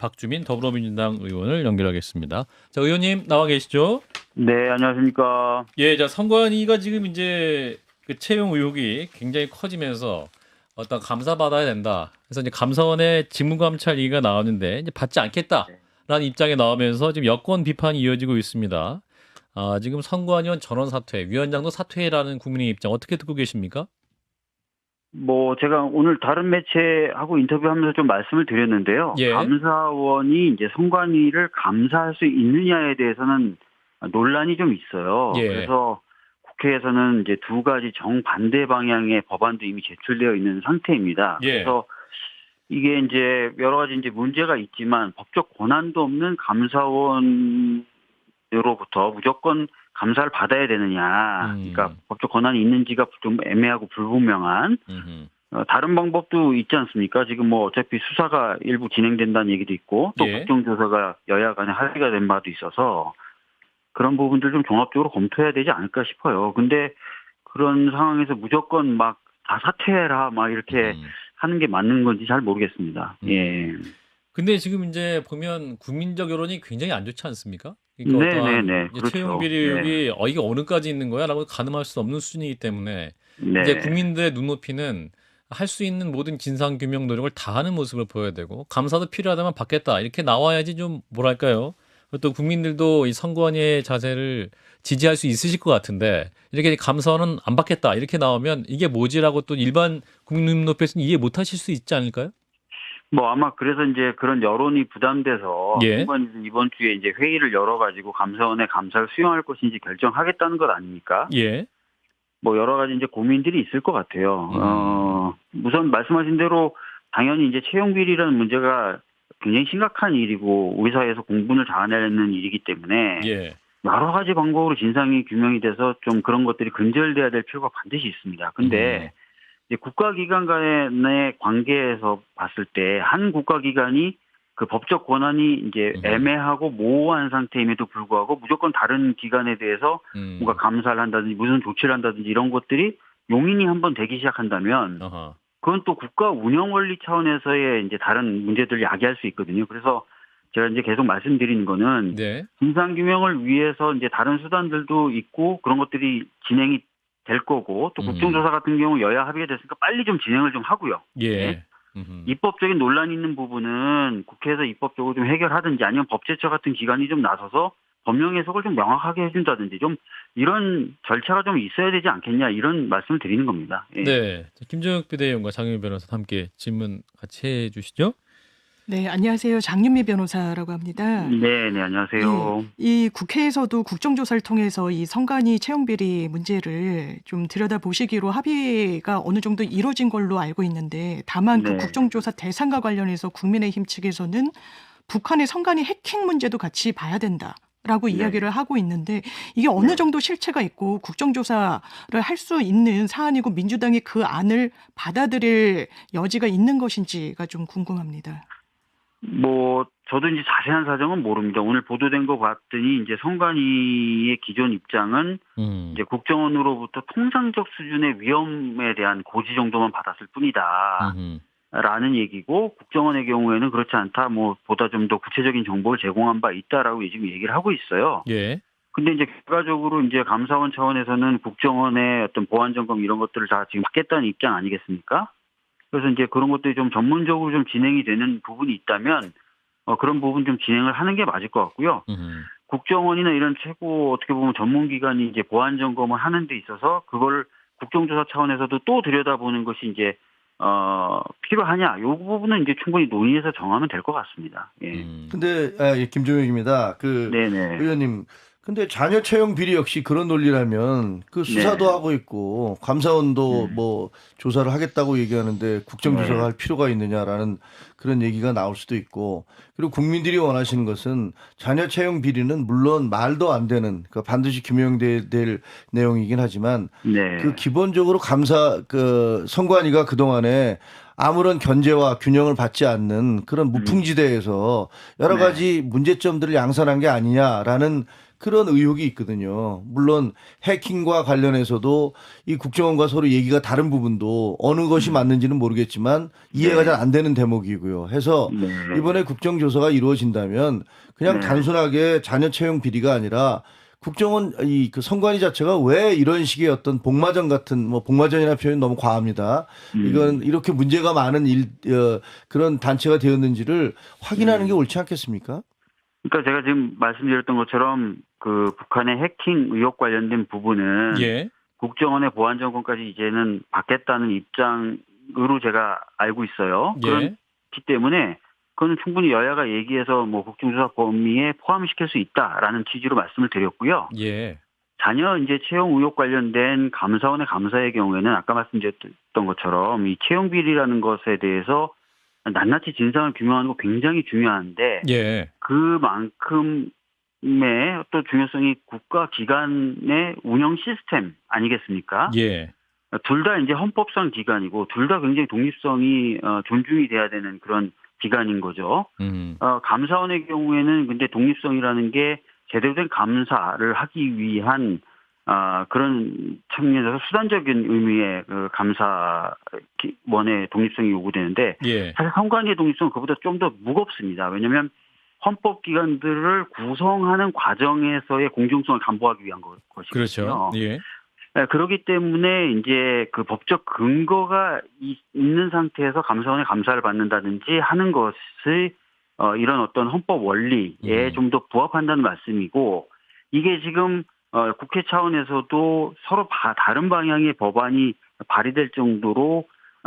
박주민 더불어민주당 의원을 연결하겠습니다. 자, 의원님 나와 계시죠? 네, 안녕하십니까. 예, 자, 선관위가 지금 이제 그 채용 의혹이 굉장히 커지면서 어떤 감사받아야 된다. 그래서 이제 감사원의 직무감찰 얘기가 나왔는데 이제 받지 않겠다라는 입장에 나오면서 지금 여권 비판이 이어지고 있습니다. 지금 선관위원 전원 사퇴, 위원장도 사퇴라는 국민의 입장 어떻게 듣고 계십니까? 제가 오늘 다른 매체하고 인터뷰하면서 좀 말씀을 드렸는데요. 예. 감사원이 이제 선관위를 감사할 수 있느냐에 대해서는 논란이 좀 있어요. 예. 그래서 국회에서는 이제 두 가지 정반대 방향의 법안도 이미 제출되어 있는 상태입니다. 예. 그래서 이게 이제 여러 가지 이제 문제가 있지만 법적 권한도 없는 감사원으로부터 무조건 감사를 받아야 되느냐. 그러니까 법적 권한이 있는지가 좀 애매하고 불분명한 다른 방법도 있지 않습니까? 지금 뭐 어차피 수사가 일부 진행된다는 얘기도 있고 또 예. 국정조사가 여야 간에 합의가 된 바도 있어서 그런 부분들 좀 종합적으로 검토해야 되지 않을까 싶어요. 근데 그런 상황에서 무조건 막 다 사퇴해라 막 이렇게 하는 게 맞는 건지 잘 모르겠습니다. 예. 근데 지금 이제 보면 국민적 여론이 굉장히 안 좋지 않습니까? 그러니까 네네네. 어떠한 그렇죠. 채용 비리 의혹이 이게 어느까지 있는 거야라고 가늠할 수 없는 수준이기 때문에 네. 이제 국민들의 눈높이는 할 수 있는 모든 진상 규명 노력을 다하는 모습을 보여야 되고 감사도 필요하다면 받겠다 이렇게 나와야지 좀 뭐랄까요? 또 국민들도 이 선관위의 자세를 지지할 수 있으실 것 같은데 이렇게 감사원은 안 받겠다 이렇게 나오면 이게 뭐지라고 또 일반 국민 눈높이에서는 이해 못하실 수 있지 않을까요? 아마 그래서 이제 그런 여론이 부담돼서 예. 선관위에서 이번 주에 이제 회의를 열어가지고 감사원의 감사를 수용할 것인지 결정하겠다는 것 아닙니까? 예. 여러 가지 이제 고민들이 있을 것 같아요. 우선 말씀하신 대로 당연히 이제 채용 비리라는 문제가 굉장히 심각한 일이고 우리 사회에서 공분을 자아내는 일이기 때문에 예. 여러 가지 방법으로 진상이 규명이 돼서 좀 그런 것들이 근절돼야 될 필요가 반드시 있습니다. 근데 이제 국가기관 간의 관계에서 봤을 때 한 국가기관이 그 법적 권한이 이제 애매하고 모호한 상태임에도 불구하고 무조건 다른 기관에 대해서 뭔가 감사를 한다든지 무슨 조치를 한다든지 이런 것들이 용인이 한번 되기 시작한다면 그건 또 국가 운영 원리 차원에서의 이제 다른 문제들을 야기할 수 있거든요. 그래서 제가 이제 계속 말씀드리는 거는 네. 진상 규명을 위해서 이제 다른 수단들도 있고 그런 것들이 진행이 될 거고 또 국정조사 같은 경우 여야 합의가 됐으니까 빨리 좀 진행을 좀 하고요. 예. 네. 입법적인 논란이 있는 부분은 국회에서 입법적으로 좀 해결하든지 아니면 법제처 같은 기관이 좀 나서서 법령 해석을 좀 명확하게 해준다든지 좀 이런 절차가 좀 있어야 되지 않겠냐 이런 말씀을 드리는 겁니다. 예. 네. 김정욱 비대위원과 장윤미 변호사 함께 질문 같이 해주시죠. 네, 안녕하세요. 장윤미 변호사라고 합니다. 네, 안녕하세요. 이 국회에서도 국정조사를 통해서 이 선관위 채용비리 문제를 좀 들여다보시기로 합의가 어느 정도 이루어진 걸로 알고 있는데 다만 그 국정조사 대상과 관련해서 국민의힘 측에서는 북한의 선관위 해킹 문제도 같이 봐야 된다라고 이야기를 하고 있는데 이게 어느 정도 실체가 있고 국정조사를 할 수 있는 사안이고 민주당이 그 안을 받아들일 여지가 있는 것인지가 좀 궁금합니다. 저도 이제 자세한 사정은 모릅니다. 오늘 보도된 거 봤더니 이제 선관위의 기존 입장은 이제 국정원으로부터 통상적 수준의 위험에 대한 고지 정도만 받았을 뿐이다. 라는 얘기고 국정원의 경우에는 그렇지 않다. 보다 좀 더 구체적인 정보를 제공한 바 있다라고 지금 얘기를 하고 있어요. 예. 근데 이제 결과적으로 이제 감사원 차원에서는 국정원의 어떤 보안 점검 이런 것들을 다 지금 받겠다는 입장 아니겠습니까? 그래서 이제 그런 것들이 좀 전문적으로 좀 진행이 되는 부분이 있다면 그런 부분 좀 진행을 하는 게 맞을 것 같고요. 국정원이나 이런 최고 어떻게 보면 전문기관이 이제 보안 점검을 하는 데 있어서 그걸 국정조사 차원에서도 또 들여다보는 것이 이제 필요하냐? 이 부분은 이제 충분히 논의해서 정하면 될 것 같습니다. 예. 근데 김종혁입니다. 네네. 의원님. 근데 자녀 채용 비리 역시 그런 논리라면 그 수사도 하고 있고 감사원도 조사를 하겠다고 얘기하는데 국정조사가 할 필요가 있느냐라는 그런 얘기가 나올 수도 있고 그리고 국민들이 원하시는 것은 자녀 채용 비리는 물론 말도 안 되는 반드시 규명돼야 될 내용이긴 하지만 그 기본적으로 선관위가 그동안에 아무런 견제와 균형을 받지 않는 그런 무풍지대에서 여러 가지 문제점들을 양산한 게 아니냐라는 그런 의혹이 있거든요. 물론 해킹과 관련해서도 이 국정원과 서로 얘기가 다른 부분도 어느 것이 맞는지는 모르겠지만 이해가 잘 안 되는 대목이고요. 해서 네. 이번에 국정조사가 이루어진다면 그냥 네. 단순하게 자녀 채용 비리가 아니라 국정원 그 선관위 자체가 왜 이런 식의 어떤 복마전 같은 뭐 복마전이라는 표현 너무 과합니다. 이건 이렇게 문제가 많은 그런 단체가 되었는지를 확인하는 게 옳지 않겠습니까? 그러니까 제가 지금 말씀드렸던 것처럼 그 북한의 해킹 의혹 관련된 부분은 예. 국정원의 보안정권까지 이제는 받겠다는 입장으로 제가 알고 있어요. 예. 그렇기 때문에 그건 충분히 여야가 얘기해서 뭐 국정조사 범위에 포함시킬 수 있다라는 취지로 말씀을 드렸고요. 예. 자녀 이제 채용 의혹 관련된 감사원의 감사의 경우에는 아까 말씀드렸던 것처럼 이 채용 비리라는 것에 대해서 낱낱이 진상을 규명하는 거 굉장히 중요한데 예. 그만큼의 또 중요성이 국가 기관의 운영 시스템 아니겠습니까? 예. 둘 다 이제 헌법상 기관이고 둘 다 굉장히 독립성이 존중이 돼야 되는 그런 기관인 거죠. 감사원의 경우에는 근데 독립성이라는 게 제대로 된 감사를 하기 위한 그런 측면에서 수단적인 의미의 그 감사원의 독립성이 요구되는데 예. 사실 선관위의 독립성은 그보다 좀 더 무겁습니다. 왜냐하면 헌법기관들을 구성하는 과정에서의 공정성을 담보하기 위한 것이거든요. 그렇죠. 예. 네, 그렇기 때문에 이제 그 법적 근거가 있는 상태에서 감사원의 감사를 받는다든지 하는 것을 이런 어떤 헌법 원리에 좀 더 부합한다는 말씀이고 이게 지금 국회 차원에서도 서로 다른 방향의 법안이 발의될 정도로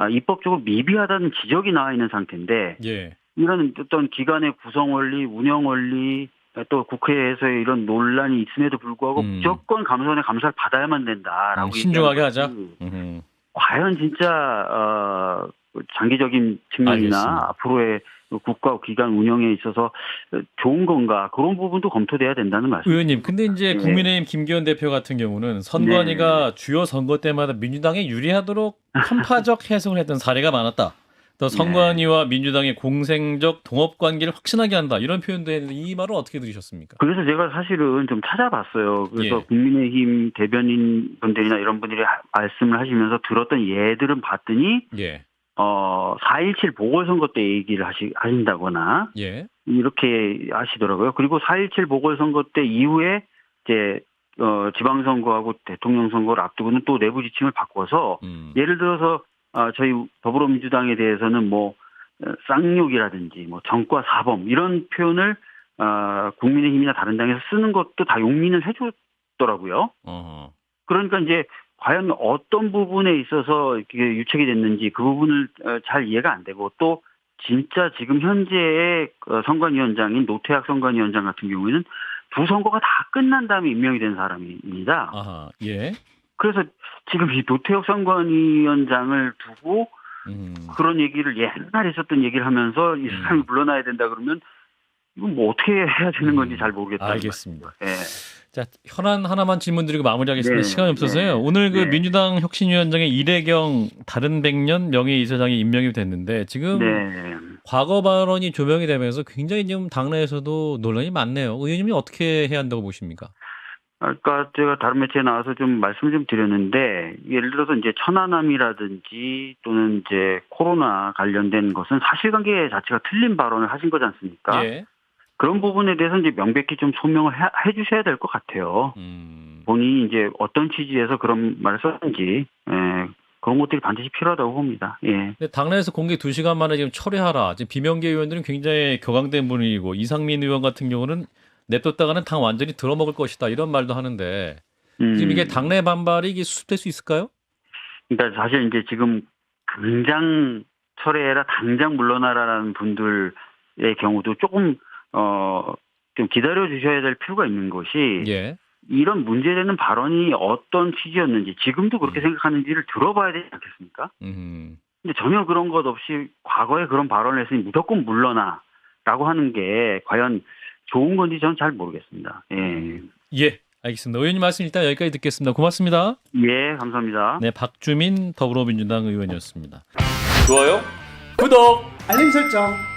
입법적으로 미비하다는 지적이 나와 있는 상태인데 예. 이런 어떤 기관의 구성 원리, 운영 원리 또 국회에서의 이런 논란이 있음에도 불구하고 무조건 감사원의 감사를 받아야만 된다라고 신중하게 하자. 과연 진짜 장기적인 측면이나 알겠습니다. 앞으로의 국가 기관 운영에 있어서 좋은 건가 그런 부분도 검토돼야 된다는 말씀. 의원님, 근데 이제 네. 국민의힘 김기현 대표 같은 경우는 선관위가 주요 선거 때마다 민주당에 유리하도록 편파적 해석을 했던 사례가 많았다. 또 선관위와 민주당의 공생적 동업 관계를 확신하게 한다. 이런 표현도 했는데 이 말은 어떻게 들으셨습니까? 그래서 제가 사실은 좀 찾아봤어요. 그래서 예. 국민의힘 대변인 분들이나 이런 분들이 말씀을 하시면서 들었던 예들은 봤더니 예. 4.17 보궐선거 때 얘기를 하신다거나 예. 이렇게 하시더라고요. 그리고 4.17 보궐선거 때 이후에 이제 지방선거하고 대통령 선거를 앞두고는 또 내부 지침을 바꿔서 예를 들어서 저희 더불어민주당에 대해서는 뭐 쌍욕이라든지 뭐 정과 사범 이런 표현을 국민의힘이나 다른 당에서 쓰는 것도 다 용인을 해줬더라고요. 그러니까 이제 과연 어떤 부분에 있어서 이게 유착이 됐는지 그 부분을 잘 이해가 안 되고 또 진짜 지금 현재의 선관위원장인 노태학 선관위원장 같은 경우에는 두 선거가 다 끝난 다음에 임명이 된 사람입니다. 아하. 예. 그래서 지금 이 노태학 선관위원장을 두고 그런 얘기를 옛날에 있었던 얘기를 하면서 이 사람이 물러나야 된다 그러면 이건 뭐 어떻게 해야 되는 건지 잘 모르겠다. 알겠습니다. 네. 자, 현안 하나만 질문 드리고 마무리하겠습니다. 네, 시간이 없어서요. 네, 오늘 그 네. 민주당 혁신위원장의 이래경 다른 백년 명예이사장이 임명이 됐는데 지금 네. 과거 발언이 조명이 되면서 굉장히 지금 당내에서도 논란이 많네요. 의원님이 어떻게 해야 한다고 보십니까? 아까 제가 다른 매체에 나와서 좀 말씀을 좀 드렸는데 예를 들어서 이제 천안함이라든지 또는 이제 코로나 관련된 것은 사실관계 자체가 틀린 발언을 하신 거지 않습니까? 예. 그런 부분에 대해서 이제 명백히 좀 소명을 해 주셔야 될 것 같아요. 본인이 이제 어떤 취지에서 그런 말을 썼는지 그런 것들이 반드시 필요하다고 봅니다. 예. 근데 당내에서 공개 2시간 만에 지금 철회하라. 지금 비명계 의원들은 굉장히 격앙된 분위기고 이상민 의원 같은 경우는 냅뒀다가는 당 완전히 들어먹을 것이다. 이런 말도 하는데 지금 이게 당내 반발이 이게 수습될 수 있을까요? 그러니까 사실 이제 지금 당장 철회해라, 당장 물러나라라는 분들의 경우도 조금 좀 기다려 주셔야 될 필요가 있는 것이 예. 이런 문제되는 발언이 어떤 취지였는지 지금도 그렇게 생각하는지를 들어봐야 되지 않겠습니까? 근데 전혀 그런 것 없이 과거에 그런 발언을 했으니 무조건 물러나라고 하는 게 과연 좋은 건지 저는 잘 모르겠습니다. 예. 예. 알겠습니다. 의원님 말씀 일단 여기까지 듣겠습니다. 고맙습니다. 예, 감사합니다. 네, 박주민 더불어민주당 의원이었습니다. 좋아요, 구독, 알림 설정.